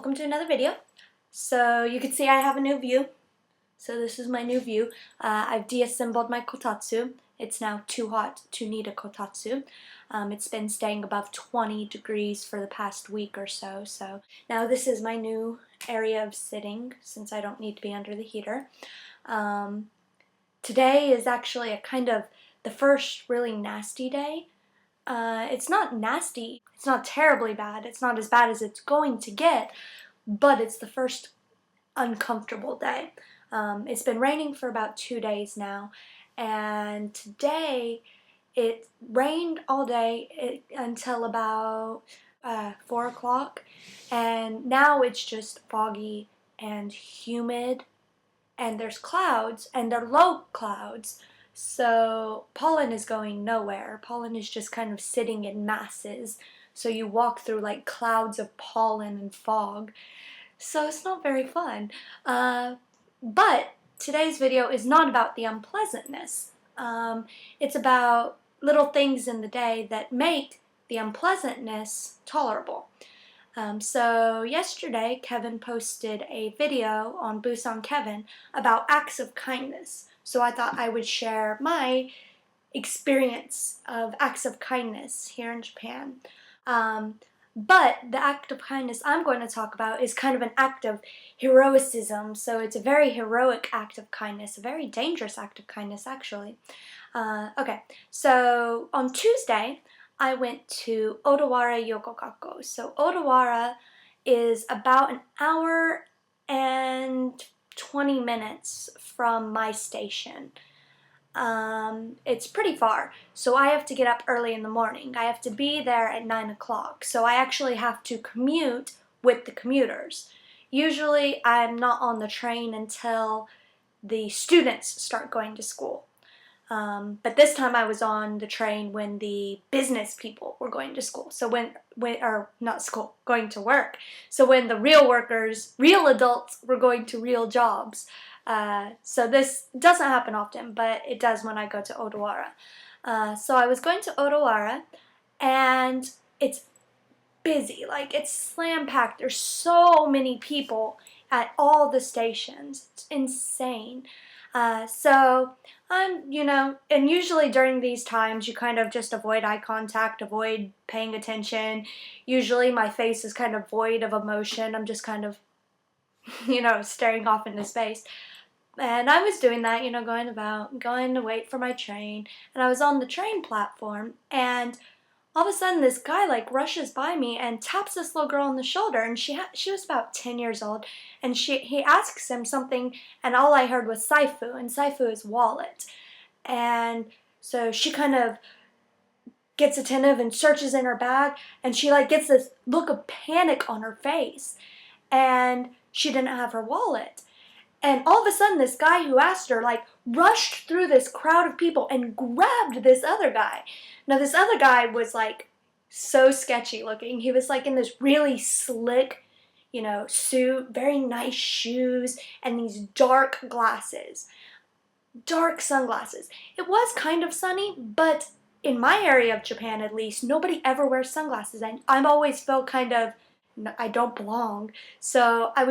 welcome to another video. So you can see I have a new view. So this is my new view. I've deassembled my kotatsu. It's now too hot to need a kotatsu. It's been staying above 20 degrees for the past week or so. So now this is my new area of sitting since I don't need to be under the heater. Today is actually a kind of the first really nasty day. It's not nasty, it's not terribly bad, it's not as bad as it's going to get, but it's the first uncomfortable day. It's been raining for about 2 days now, and today it rained all day until about 4 o'clock, and now it's just foggy and humid, and there's clouds, and they're low clouds. So pollen is going nowhere. Pollen is just kind of sitting in masses. So you walk through like clouds of pollen and fog. So it's not very fun. But today's video is not about the unpleasantness. It's about little things in the day that make the unpleasantness tolerable. So yesterday, Kevin posted a video on BusanKevin about acts of kindness. So I thought I would share my experience of acts of kindness here in Japan. But the act of kindness I'm going to talk about is kind of an act of heroism. So it's a very heroic act of kindness, a very dangerous act of kindness actually. Okay, so on Tuesday, I went to Odawara Yokogakko. So Odawara is about an hour and 20 minutes from my station. It's pretty far, so I have to get up early in the morning. I have to be there at 9 o'clock, so I actually have to commute with the commuters. Usually I'm not on the train until the students start going to school. But this time I was on the train when the business people were going to school. So or not school, going to work. So when the real workers, real adults were going to real jobs. So this doesn't happen often, but it does when I go to Odawara. So I was going to Odawara, and it's busy, like it's slam-packed. There's so many people at all the stations. It's insane. So I'm, and usually during these times you kind of just avoid eye contact, avoid paying attention. Usually my face is kind of void of emotion. I'm just kind of, staring off into space. And I was doing that, going to wait for my train. And I was on the train platform, and all of a sudden this guy like rushes by me and taps this little girl on the shoulder, and she was about 10 years old, and he asks him something, and all I heard was saifu, and saifu is wallet. And so she kind of gets attentive and searches in her bag, and she like gets this look of panic on her face, and she didn't have her wallet. And all of a sudden this guy who asked her like rushed through this crowd of people and grabbed this other guy. Now this other guy was like so sketchy looking. He was like in this really slick, suit, very nice shoes, and these dark glasses. Dark sunglasses. It was kind of sunny, but in my area of Japan at least, nobody ever wears sunglasses. And I've always felt kind of, I don't belong. So I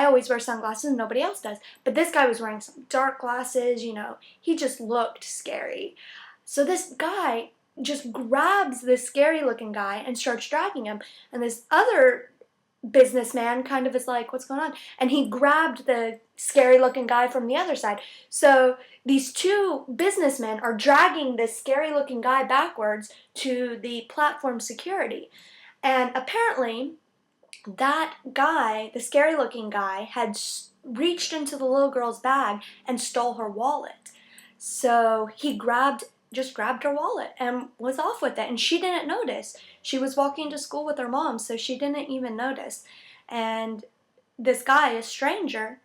always wear sunglasses and nobody else does. But this guy was wearing some dark glasses, he just looked scary. So this guy just grabs this scary looking guy and starts dragging him. And this other businessman kind of is like, what's going on? And he grabbed the scary looking guy from the other side. So these two businessmen are dragging this scary looking guy backwards to the platform security. And apparently that guy, the scary looking guy, had reached into the little girl's bag and stole her wallet. So he just grabbed her wallet and was off with it, and she didn't notice. She was walking to school with her mom, so she didn't even notice. And this guy, a stranger,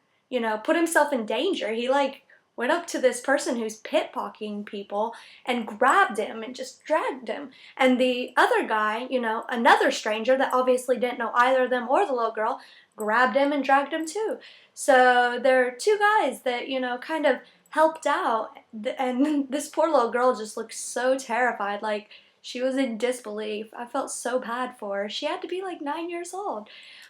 put himself in danger. He like went up to this person who's pickpocketing people and grabbed him and just dragged him. And the other guy, another stranger that obviously didn't know either of them or the little girl, grabbed him and dragged him too. So there are two guys that, kind of helped out. And this poor little girl just looked so terrified. Like She was in disbelief. I felt so bad for her. She had to be like 9 years old.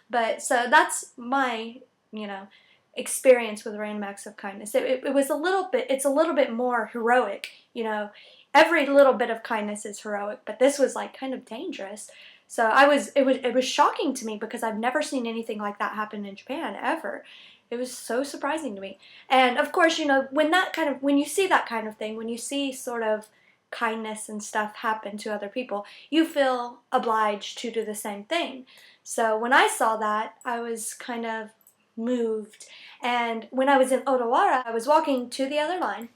But so that's my, you know, experience with random acts of kindness. It was a little bit, it's a little bit more heroic, you know. Every little bit of kindness is heroic, but this was like kind of dangerous. So it was shocking to me because I've never seen anything like that happen in Japan ever. It was so surprising to me. And of course, you know, when you see that kind of thing, when you see sort of kindness and stuff happen to other people, you feel obliged to do the same thing. So when I saw that, I was kind of moved. And when I was in Odawara, I was walking to the other line,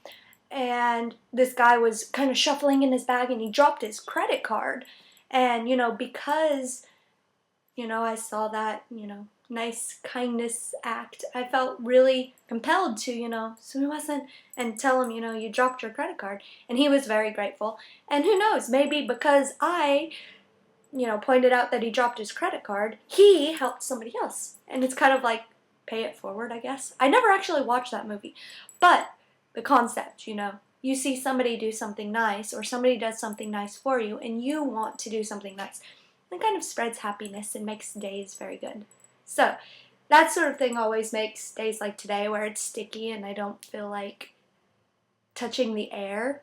and this guy was kind of shuffling in his bag, and he dropped his credit card. And, you know, because, you know, I saw that, you know, nice kindness act, I felt really compelled to, you know, sumimasen, and tell him, you know, you dropped your credit card. And he was very grateful. And who knows, maybe because I, you know, pointed out that he dropped his credit card, he helped somebody else. And it's kind of like pay it forward, I guess. I never actually watched that movie. But the concept, you know, you see somebody do something nice, or somebody does something nice for you, and you want to do something nice. It kind of spreads happiness and makes days very good. So, that sort of thing always makes days like today, where it's sticky and I don't feel like touching the air,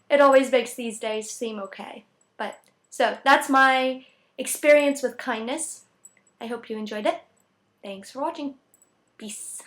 it always makes these days seem okay. But, so, that's my experience with kindness. I hope you enjoyed it. Thanks for watching. Peace.